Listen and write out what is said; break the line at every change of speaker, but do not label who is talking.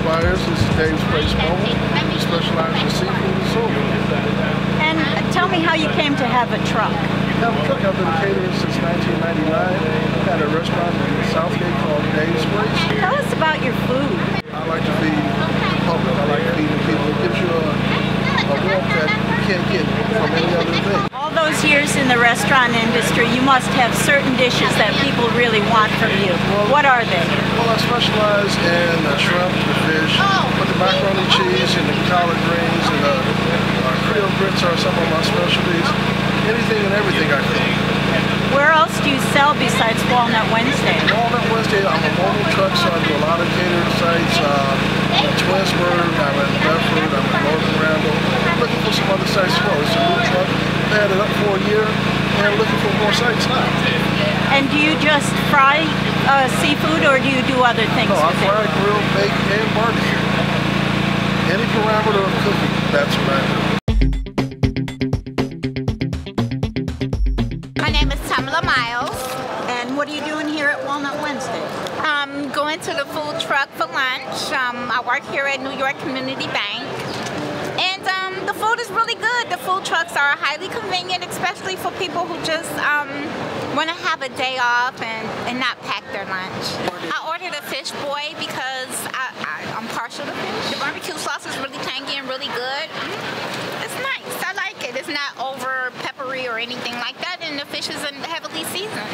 Byers. This is Dave's Place Home. We specialize in seafood and soul.
And tell me how you came to have a truck.
I've been catering since 1999. Had a restaurant in Southgate called Dave's Place.
Tell us about your food.
I like to feed the public. I like feeding people. It gives you a warmth that you can't get from any other thing.
All those years in the restaurant industry, you must have certain dishes that people really want from you. What are they?
Well, I specialize in shrimp, the fish, but the macaroni and cheese and the collard greens and the Creole grits are some of my specialties. Anything and everything I cook.
Where else do you sell besides Walnut Wednesday?
Walnut Wednesday, I'm a mobile truck, so I do a lot of catering sites. I'm in Twinsburg, I'm in Bedford, I'm in Logan Randall. I'm looking for some other sites as well. It's a new truck. I've had it up for a year and looking for more sites now.
And do you just fry seafood or do you do other things?
No, I fry, grill, bake, and barbecue. Any parameter of cooking, that's what I do.
And what are you doing here at Walnut Wednesday?
I'm going to the food truck for lunch. I work here at New York Community Bank. And the food is really good. The food trucks are highly convenient, especially for people who just want to have a day off and not pack their lunch. I ordered a fish boy because I'm partial to fish. The barbecue sauce is really tangy and really good. It's nice. I like it. It's not over peppery or anything like that, and the fish isn't heavily seasoned.